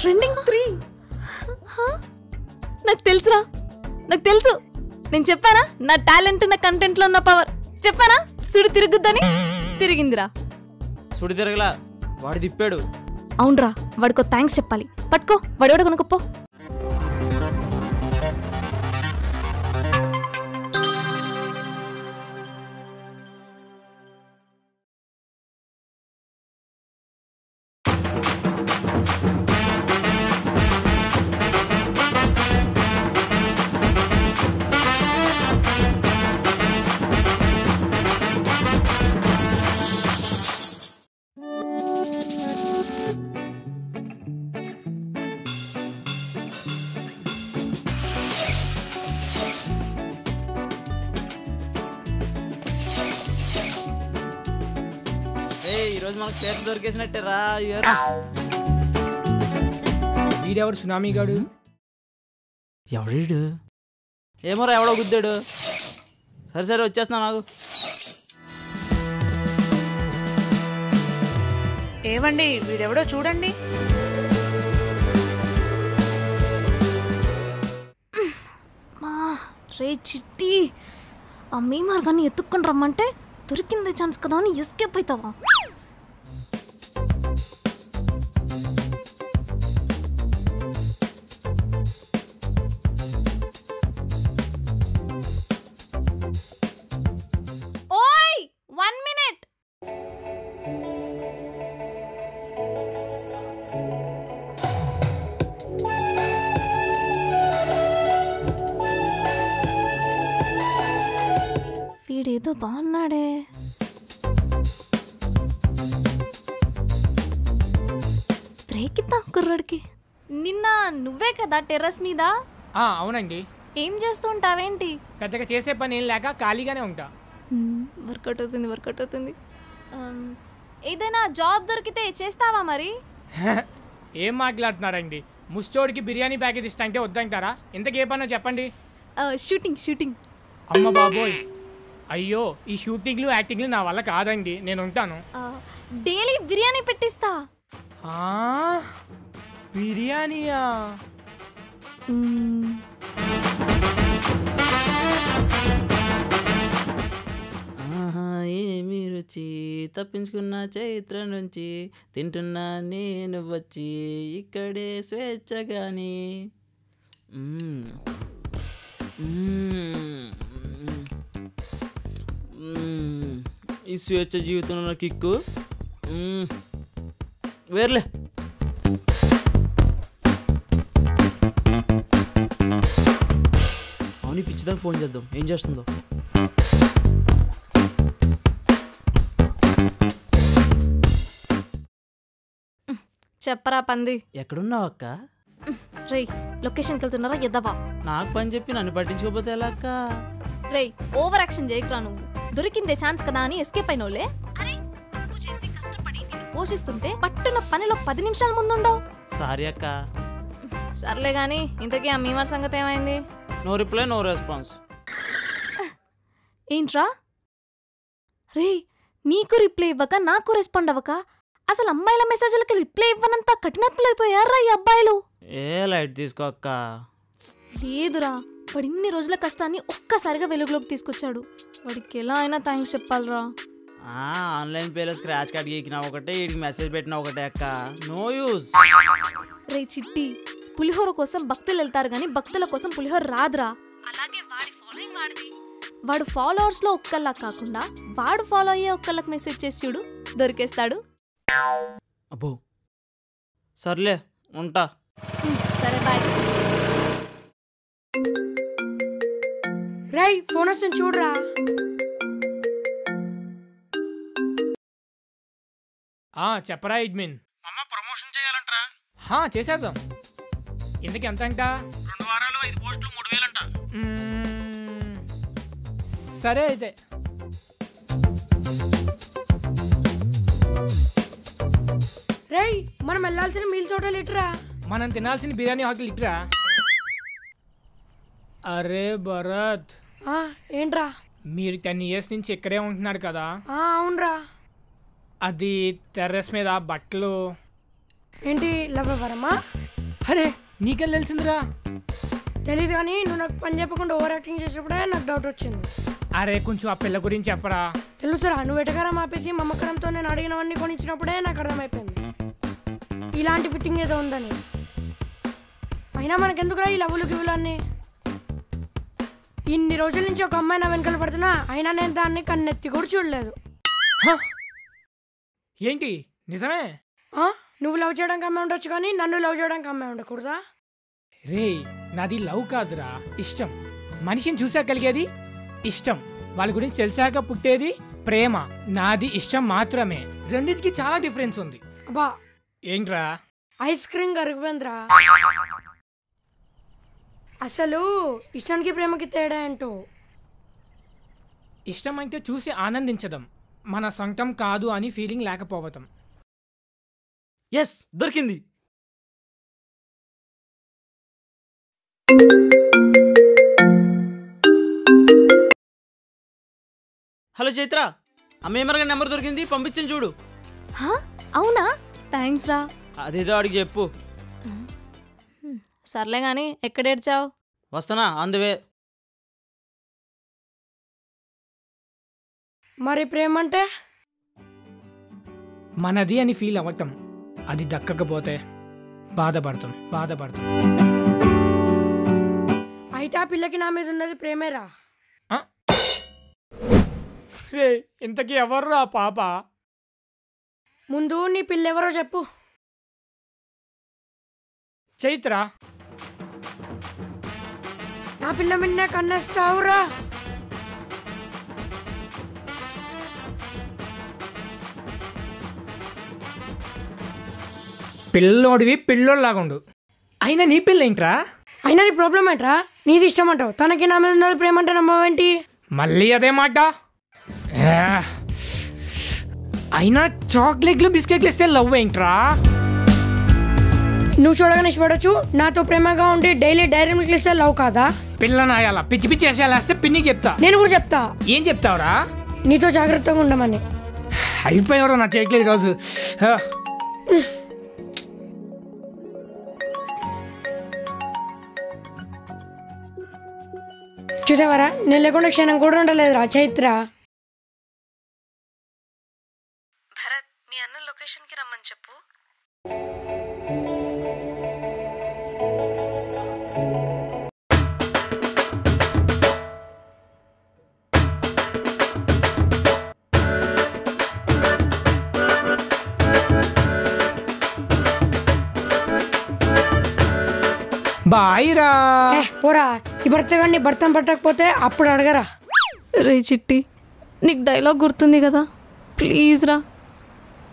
Trending 3 నాకు తెలుసురా, నాకు తెలుసు. నేను చెప్పానా నా టాలెంట్ నా కంటెంట్ లో ఉన్న పవర్? చెప్పానా సుడి తిరుగుద్దని? తిరిగిందిరా. సుడి తిరగలా, వాడు తిప్పాడు. అవునరా, వాడికో థ్యాంక్స్ చెప్పాలి. పట్టుకో, వాడేవాడు కొనుక్కో. ఈరోజు మనకు చేతి దొరికేసినట్టే రా. వీడెవడు సునామీ గాడు? ఎవడీడు? ఏమోరా, ఎవడో గుద్దాడు. సరే సరే వచ్చేస్తున్నా నాకు. ఏమండి, వీడెవడో చూడండి. రే చిట్టి, ఆ మీ మార్గాన్ని ఎత్తుక్కొని రమ్మంటే దొరికిందే ఛాన్స్ కదా అని ఎస్కేప్ అవుతావా? ఓయ్ 1 minute. వీడేదో బాగున్నాడే. బ్రేక్ ఇద్దాం కుర్రాడికి. నిన్న నువ్వే కదా టెర్రస్ మీద? అవునండి. ఏం చేస్తూ ఉంటావేంటి? పెద్దగా చేసే పని ఏం లేక ఖాళీగానే ఉంటా. వర్కౌట్ అవుతుంది. ఏదైనా జాబ్ దొరికితే చేస్తావా మరి? ఏం మాట్లాడుతున్నారండి? ముష్టోడికి బిర్యానీ ప్యాకెట్ ఇస్తా అంటే వద్దంటారా? ఇంతకు ఏ పనో చెప్పండి. షూటింగ్. అమ్మ బాబోయ్, అయ్యో ఈ షూటింగ్లు యాక్టింగ్లు నా వల్ల కాదండి, నేను ఉంటాను. డైలీ బిర్యానీ పెట్టిస్తా. బిర్యానీయా? ఏమి రుచి తప్పించుకున్న చైత్ర నుంచి తింటున్నా నేను వచ్చి ఇక్కడే స్వేచ్ఛగాని. ఈ స్వేచ్ఛ జీవితంలో కిక్కు వేర్లే. అవును, పిచ్చిదాకా ఫోన్ చేద్దాం, ఏం చేస్తుందో. చెప్పరా పంది. ఎక్కడున్నావు అక్క? రే లొకేషన్కి వెళ్తున్నారా ఎద్దవా? నాకు పని చెప్పి నన్ను పట్టించుకోకపోతే ఎలా అక్క? రే ఓవర్ యాక్షన్ చేయకురా. నువ్వు దొరికిందే ఛాన్స్ కదా అని ఎస్కేప్ అయినోలే. అరే అప్పు చేసి కష్టపడి నిన్ను పోషిస్తుంటే పట్టున పనిలో 10 నిమిషాల ముందుండవు. సారీ అక్క. సర్లే గాని ఇంతకీ ఆ మీమర్ సంగతి ఏమైంది? No reply no response. ఏంట్రా? రే నీకు రిప్లై ఇవ్వక నాకు రెస్పాండ్ అవ్వక అసలు అమ్మాయిల మెసేజ్లకి రిప్లై ఇవ్వనంత కఠినత్తులైపోయారా ఈ అబ్బాయిలు? ఏ లైట్ తీసుకో అక్క. లేదురా, వాడు ఇన్ని రోజుల కష్టాన్ని ఒక్కసారిగా వెలుగులోకి తీసుకొచ్చాడు. వాడికి ఎలా అయినా థ్యాంక్స్ చెప్పాలరా. ఆన్లైన్ పేలో స్క్రాచ్ కార్డ్ గీకినా ఒకటే, వీడికి మెసేజ్ పెట్టినా ఒకటే అక్క. No use. రే చిట్టి, పులిహోర కోసం భక్తులు వెళ్తారు గాని భక్తుల కోసం పులిహోర రాదురా. అలాగే వాడి ఫాలోయింగ్ వాడిది. వాడు ఫాలోవర్స్ లో ఒక్కళ్ళ కాకుండా వాడు ఫాలో అయ్యే ఒక్కళ్ళకి మెసేజ్ చేసి చూడు, దొరికేస్తాడు. అబ్బో సర్లే ఉంటా. సరే బాయ్. రై ఫోన్ వస్తుంది చూడరా. చెప్పరా అడ్మిన్. అమ్మ ప్రమోషన్ చేయాలంటరా? చేసేద్దాం. ఎందుకు ఎంత అంట? 2 వారాలు 5 పోస్టులు 3000 అంట. సరే అయితే. రై మనం వెళ్ళాల్సిన మీల్స్ హోటల్ ఇటురా. మనం తినాల్సిన బిర్యానీ హోటల్ ఇటురా. అరే భరత్, ఏంట్రా? మీరు 10 years నుంచి ఇక్కడే ఉంటున్నారు కదా? అవునరా. అది టెర్రస్ మీద బట్టలు ఏంటి లవ్వరమా? అరే నీకేం తెలిసిందిరా? తెలియదు కానీ నువ్వు నాకు పని చెప్పకుండా ఓవర్ యాక్టింగ్ చేసినప్పుడే నాకు డౌట్ వచ్చింది. అరే కొంచెం ఆ పిల్ల గురించి చెప్పరా. తెలుసురా, నువ్వు ఎటకారం ఆపేసి మమ్మకరంతో నేను అడిగినవన్నీ కొనిచ్చినప్పుడే నాకు అర్థమైపోయింది ఇలాంటి ఫిట్టింగ్ ఏదో ఉందని. అయినా మనకెందుకురా ఈ లవ్వులు గివ్వులు అన్నీ? ఇన్ని రోజుల నుంచి ఒక అమ్మాయి నా వెనకాల పడుతున్నా అయినా నేను దాన్ని కన్నెత్తి కూడా చూడలేదు. ఏంటి నిజమే? నువ్వు లవ్ చేయడానికి అమ్మాయి ఉండొచ్చు కానీ నన్ను లవ్ చేయడానికి అమ్మాయి ఉండకూడదా? రే నాది లవ్ కాదురా, ఇష్టం. మనిషిని చూసాక కలిగేది ఇష్టం, వాళ్ళ గురించి తెలిసాక పుట్టేది ప్రేమ. నాది ఇష్టం మాత్రమే, రెండింటికి చాలా డిఫరెన్స్ ఉంది. అబ్బా ఏంట్రా? ఐస్ క్రీమ్ కరిగిపోయిందిరా. అసలు ఇష్టానికి ప్రేమకి తేడా ఏంటో? ఇష్టం అంటే చూసి ఆనందించడం, మన సొంతం కాదు అని ఫీలింగ్ లేకపోవటం. ఎస్, దొరికింది. హలో చైత్ర, అమ్మేమరగా నెంబర్ దొరికింది, పంపించండి చూడు. అవునా? థ్యాంక్స్ రా. అదేదో అడిగి చెప్పు. సర్లే కానీ ఎక్కడ ఏడ్చావు? వస్తానా, ఆన్ ద వే. మరి ప్రేమ అంటే మనది అని ఫీల్ అవ్వటం, అది దక్కకపోతే బాధపడతాం. అయితే ఆ పిల్లకి నా మీద ఉన్నది ప్రేమేరా? రే ఇంతకీ ఎవర్రా పాప? ముందు నీ పిల్లెవరో చెప్పు. చైత్ర. నా పిల్ల మిన్న కన్నేస్తావురా? పిల్లోడివి పిల్లోడిలాగా ఉండు. అయినా నీ పిల్ల ఏంట్రా? అయినా నీ ప్రాబ్లం ఏంట్రా? నీది ఇష్టం అంటావు, తనకి నా మీద ఉన్నది ప్రేమ అంటే నమ్మవేంటి? మళ్ళీ అదే మాట. అయినా చాక్లెట్లు బిస్కెట్లు ఇస్తే లవ్ ఏంట్రా? నువ్వు చూడగానే ఇష్టపడచ్చు, నాతో ప్రేమగా ఉండి డైలీ డైరీ మిల్క్ ఇస్తే లవ్ కాదా? పిల్ల నాయాల పిచ్చి పిచ్చి వేసాలు వేస్తే పిన్నికి చెప్తా. నేను కూడా చెప్తా. ఏం చెప్తావురా? నీతో జాగ్రత్తగా ఉండమని. అయిపోయారు నా చేయట్లేదు ఈరోజు. చూసావరా, నేను లేకుండా క్షణం కూడా ఉండలేదురా చైత్ర. భరత్, మీ అన్న లొకేషన్కి రమ్మని చెప్పు. బాయ్ రా. పోరా, ఈ భర్తగాడిని భర్తం పట్టకపోతే అప్పుడు అడగరా. రే చిట్టి, నీకు డైలాగ్ గుర్తుంది కదా, ప్లీజ్ రా,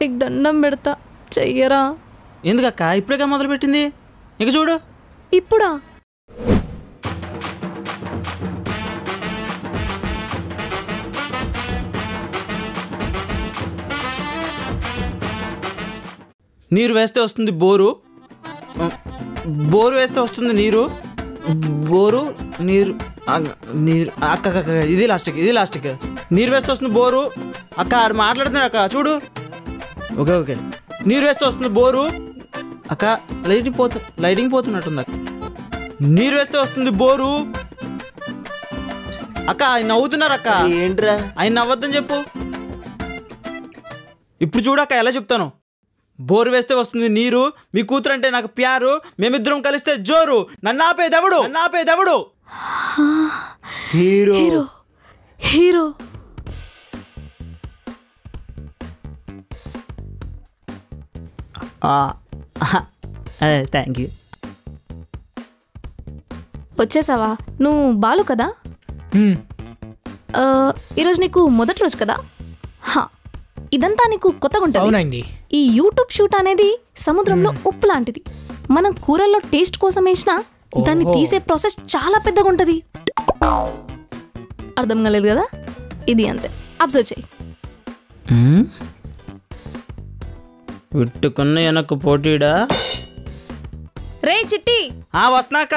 నీకు దండం పెడతా, చెయ్యరా. ఎందుకక్క ఇప్పుడేగా మొదలు పెట్టింది? ఇక చూడు. ఇప్పుడా? నీరు వేస్తే వస్తుంది బోరు, బోరు వేస్తే వస్తుంది నీరు, బోరు నీరు నీరు. అక్క ఇది లాస్ట్కి నీరు వేస్తే వస్తుంది బోరు. అక్క ఆడు మాట్లాడుతున్నాడు అక్క, చూడు. ఓకే నీరు వేస్తే వస్తుంది బోరు. అక్క లైటింగ్ పోతున్నట్టుంది అక్క. నీరు వేస్తే వస్తుంది బోరు. అక్క ఆయన నవ్వుతున్నారు అక్క. ఏంట్రా? ఆయన నవ్వద్దని చెప్పు. ఇప్పుడు చూడక్క ఎలా చెప్తాను. బోరు వేస్తే వస్తుంది నీరు, మీ కూతురు అంటే నాకు ప్యారు, మేమిద్దరం కలిస్తే జోరు, నన్ను ఆపేదెవడు? హీరో. హీరో. Thank you. వచ్చేసావా? నువ్వు బాలు కదా? ఈరోజు నీకు మొదటి రోజు కదా? ఇదంతా నీకు కొత్తగా ఉంటుంది. అవునండి. ఈ యూట్యూబ్ షూట్ అనేది సముద్రంలో ఉప్పు లాంటిది. మనం కూరల్లో టేస్ట్ కోసం వేసినా దాన్ని తీసే ప్రాసెస్ చాలా పెద్దగా ఉంటుంది. అర్థం కాలేదు కదా? ఇది అంతే, అబ్జర్వ్ చేయి. విట్టుకున్న వెనక్కు పోటీడా? రే చిట్టి, వస్తున్నాక